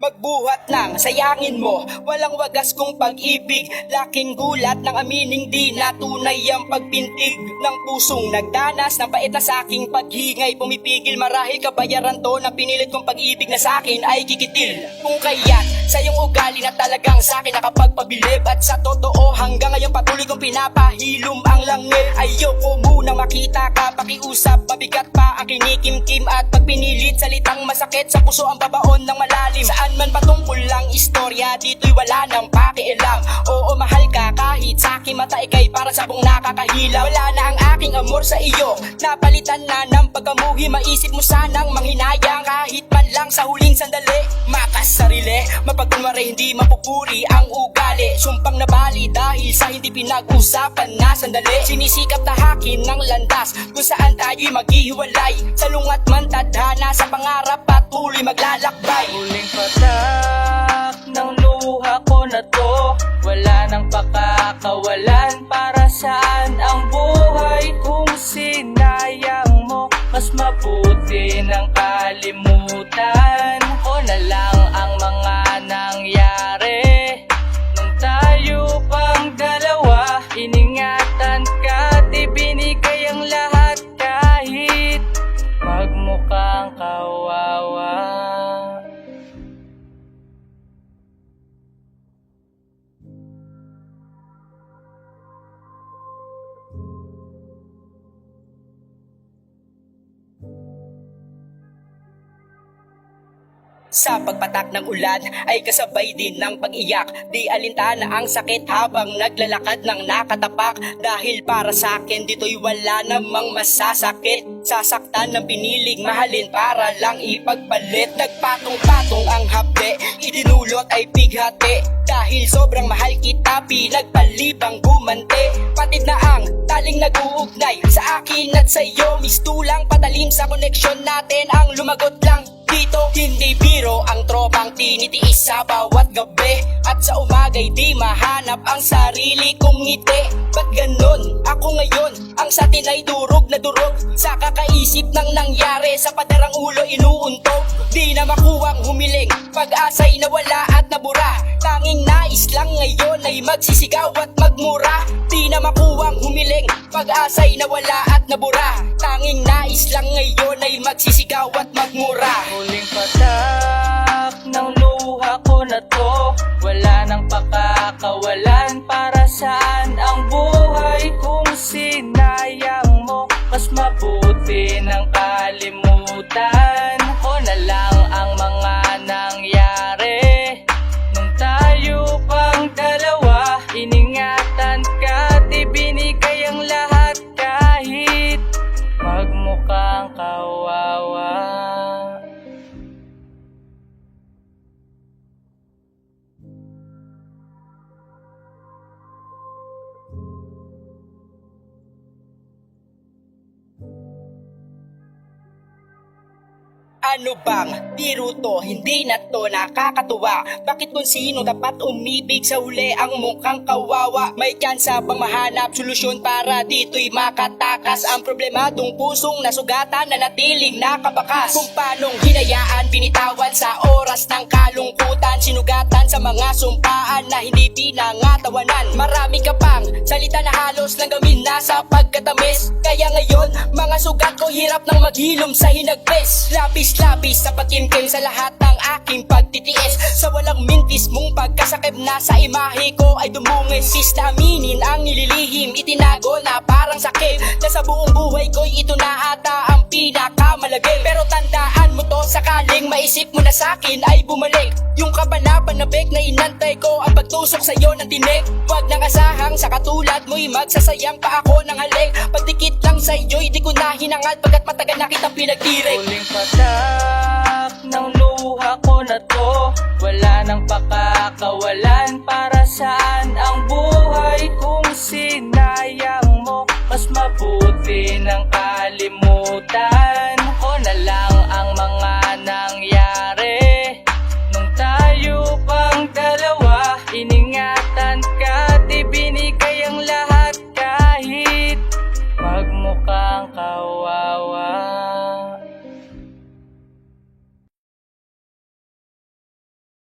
Magbuhat ng sayangin mo, walang wagas kong pag-ibig. Laking gulat ng amining di na tunay ang pagpintig ng pusong nagdanas ng pait na saking paghingay. Pumipigil marahil kabayaran to ng pinilit kong pag-ibig na sakin ay kikitil. Kung kaya't sa iyong ugali na talagang sakin nakapagpabilib, at sa totoo hanggang ngayon patuloy kong pinapahilom ang langit. Ayoko muna makita ka, pakiusap mabigat pa ang kinikimkim, at pag pinilit salitang masakit sa puso ang babaon ng malalim. Saan man patungkol lang istorya, dito'y wala nang pakialam. Oo, mahal ka kahit sa aking mata ikay para sa buong nakakahila. Wala na ang aking amor sa iyo, napalitan na ng pagkamuhi. Maisip mo sanang manghinayang kahit man lang sa huling sandali. Makas sarili, mapagkunwari hindi mapupuri ang ugali. Sumpang nabali dahil sa hindi pinag-usapan na sandali. Sinisikap tahakin ng landas kung saan tayo'y maghihiwalay. Salungat man tadhana sa pangarap patuloy maglalakbay. Huling patak ng luha ko na to, wala nang pakakawalan. Para saan ang buhay kung sinayang mo? Mas mabuti ng kalimutan o na lang ang mga nangyari nung tayo pang dalawa. Iningatan ka at ibinigay ang lahat kahit magmukhang kawawa. Sa pagpatak ng ulan ay kasabay din ng pag-iyak. Di alintana ang sakit habang naglalakad ng nakatapak. Dahil para sa akin dito'y wala namang masasakit. Sasaktan ng piniling mahalin para lang ipagpalit. Nagpatong-patong ang hapde, idinulot ay bighati. Dahil sobrang mahal kita, pinagpalibang gumante. Patid na ang taling nag-uugnay sa akin at sa iyo. Mistulang patalim sa koneksyon natin ang lumagot lang dito. Hindi biro ang tropang tinitiis sa bawat gabi, at sa umaga'y di mahanap ang sarili kong ngiti. Ba't ganon? Ako ngayon ang sa atin ay durog na durog sa kakaisip ng nangyari. Sa paderang ulo inuuntog, di na makuwang humiling, pag-asa'y nawala at nabura. Tanging nais lang ngayon ay magsisigaw at magmura. Di na makuwang humiling, pag-asa'y nawala at nabura. Tanging nais lang ngayon ay magsisigaw at magmura. Huling patak ng luha ko na to, wala nang pakakawalan. Para saan ang buhay kung sinayang mo? Mas mabuti ng kalimutan o na lang ang mga nangyari nung tayo pang dalawa. Iningatan ka at ibinigay ang lahat kahit magmukhang kawawa. Ano bang biro to? Hindi na to nakakatuwa. Bakit kung sino dapat umibig sa huli ang mukhang kawawa? May tsansa bang mahanap solusyon para dito'y makatakas ang problemadong pusong nasugatan na natiling nakabakas? Kung paanong hinayaan, binitawan sa oras ng kalungkutan, sinugatan sa mga sumpaan na hindi pinangatawanan. Marami ka pang salita na halos lang gawin na sa pagkatamis. Kaya ngayon mga sugat ko hirap nang maghilom sa hinagpis. Labis sa pagkimkim sa lahat ng aking pagtitiis. Sa walang mintis mong pagkasakit na sa imahe ko ay dumungis. Sis na aminin ang nililihim, itinago na parang sakit, na sa buong buhay ko'y ito na ata ang pinakamalagay. Pero tandaan mo to, sakaling maisip mo na sa'kin ay bumalik. Yung kapanapanabik na inantay ko ang pagtusok sa'yo ng tinik. Huwag nang asahang sa katulad mo'y magsasayang pa ako ng halik. Pagdikit lang sa'yo'y di ko na hinangad pagkat matagal na kitang pinagtirik. Huling patak ng luha ko na to, wala nang pakakawalan. Para saan ang buhay kung sinayang mo? Mas mabuti ng kalimutan o na lang ang mga nangyari nung tayo pang dalawa. Iningatan ka at ibinigay ang lahat kahit magmukhang kawawa.